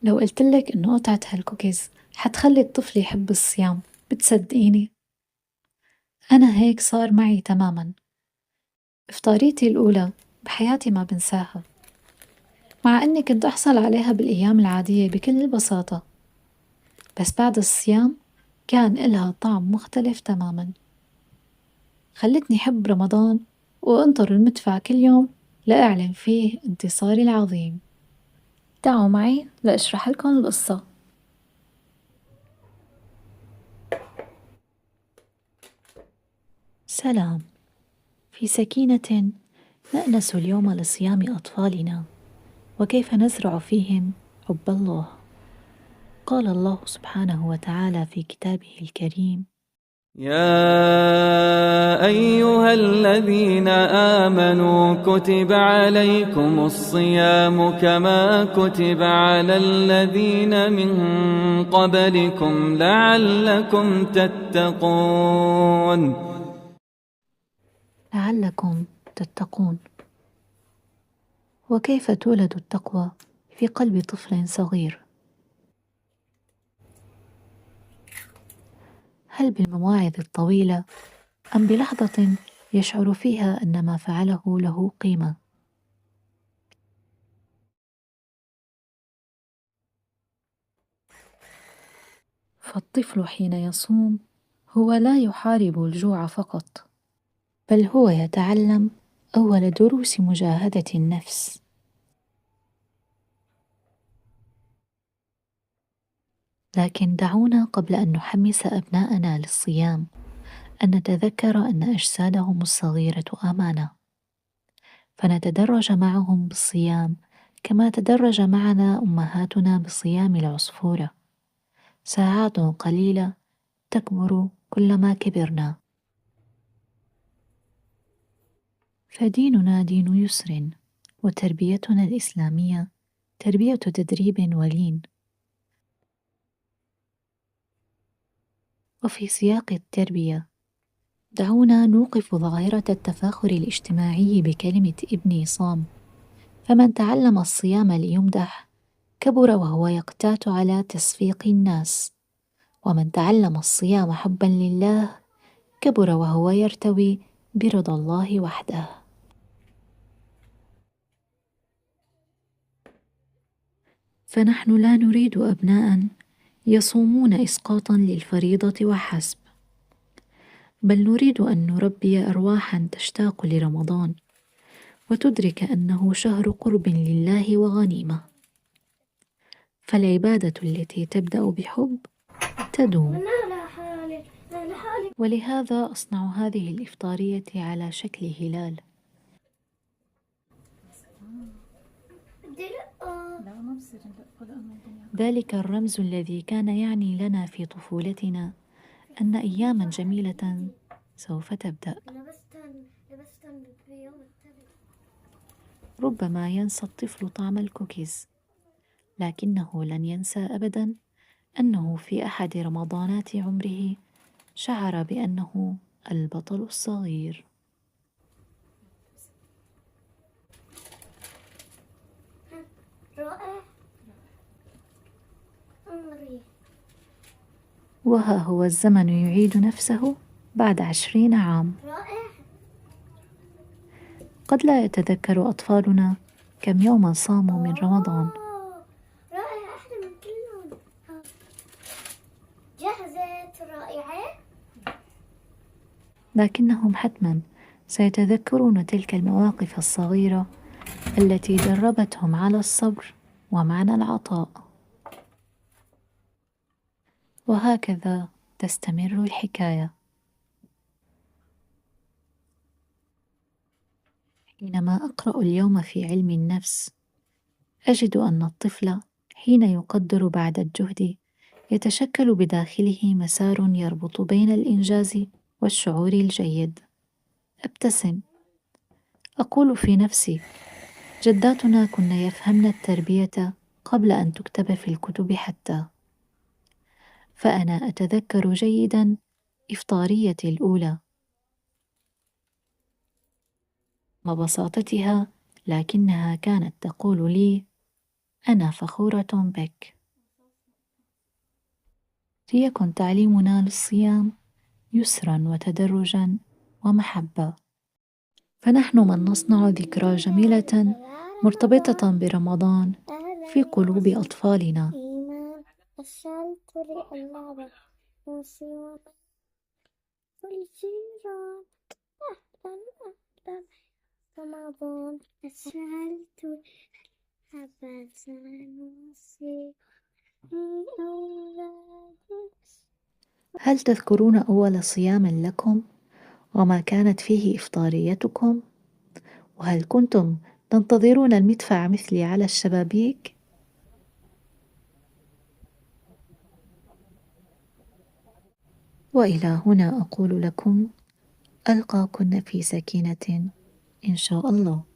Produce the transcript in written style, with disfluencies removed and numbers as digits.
لو قلتلك إنه قطعة هالكوكيز حتخلي الطفل يحب الصيام بتصدقيني؟ أنا هيك صار معي تماماً. إفطاريتي الأولى بحياتي ما بنساها، مع إني كنت أحصل عليها بالأيام العادية بكل بساطة، بس بعد الصيام كان إلها طعم مختلف تماماً. خلتني أحب رمضان وأنطر المدفع كل يوم لأعلن فيه انتصاري العظيم. تعوا معي لأشرح لكم القصة. سلام. في سكينة نأنس اليوم لصيام أطفالنا وكيف نزرع فيهم حب الله. قال الله سبحانه وتعالى في كتابه الكريم: يا أيها الذين آمنوا كتب عليكم الصيام كما كتب على الذين من قبلكم لعلكم تتقون. لعلكم تتقون. وكيف تولد التقوى في قلب طفل صغير؟ هل بالمواعظ الطويلة أم بلحظة يشعر فيها أن ما فعله له قيمة؟ فالطفل حين يصوم هو لا يحارب الجوع فقط، بل هو يتعلم أول دروس مجاهدة النفس. لكن دعونا قبل أن نحمس أبناءنا للصيام أن نتذكر أن أجسادهم الصغيرة أمانة، فنتدرج معهم بالصيام كما تدرج معنا أمهاتنا بصيام العصفورة، ساعات قليلة تكبر كلما كبرنا. فديننا دين يسر، وتربيتنا الإسلامية تربية تدريب ولين. وفي سياق التربية دعونا نوقف ظاهرة التفاخر الاجتماعي بكلمة ابني صام، فمن تعلم الصيام ليمدح كبر وهو يقتات على تصفيق الناس، ومن تعلم الصيام حبا لله كبر وهو يرتوي برضا الله وحده. فنحن لا نريد أبناء يصومون إسقاطا للفريضة وحسب، بل نريد أن نربي أرواحا تشتاق لرمضان وتدرك أنه شهر قرب لله وغنيمة. فالعبادة التي تبدأ بحب تدوم. ولهذا أصنع هذه الإفطارية على شكل هلال. ذلك الرمز الذي كان يعني لنا في طفولتنا أن أياما جميلة سوف تبدأ. ربما ينسى الطفل طعم الكوكيز، لكنه لن ينسى أبدا أنه في أحد رمضانات عمره شعر بأنه البطل الصغير. وها هو الزمن يعيد نفسه بعد 20 عام. قد لا يتذكر أطفالنا كم يوما صاموا من رمضان، رائع، أحلى من كلهم. جهزت رائعة. لكنهم حتما سيتذكرون تلك المواقف الصغيرة التي دربتهم على الصبر ومعنى العطاء. وهكذا تستمر الحكاية. حينما أقرأ اليوم في علم النفس أجد أن الطفل حين يقدر بعد الجهد يتشكل بداخله مسار يربط بين الإنجاز والشعور الجيد. أبتسم، أقول في نفسي: جداتنا كن يفهمن التربية قبل أن تكتب في الكتب حتى. فأنا أتذكر جيدا إفطاريتي الأولى وبساطتها، لكنها كانت تقول لي: أنا فخورة بك. ليكن تعليمنا للصيام يسرا وتدرجا ومحبة، فنحن من نصنع ذكرى جميلة مرتبطة برمضان في قلوب أطفالنا. إيمان أرسلت لألعب موسيقى كل جيران أهلا أهلا رمضان أرسلت حبة موسيقى أولادك. هل تذكرون أول صيام لكم وما كانت فيه إفطاريتكم؟ وهل كنتم تنتظرون المدفع مثلي على الشبابيك؟ وإلى هنا أقول لكم ألقاكن في سكينة إن شاء الله.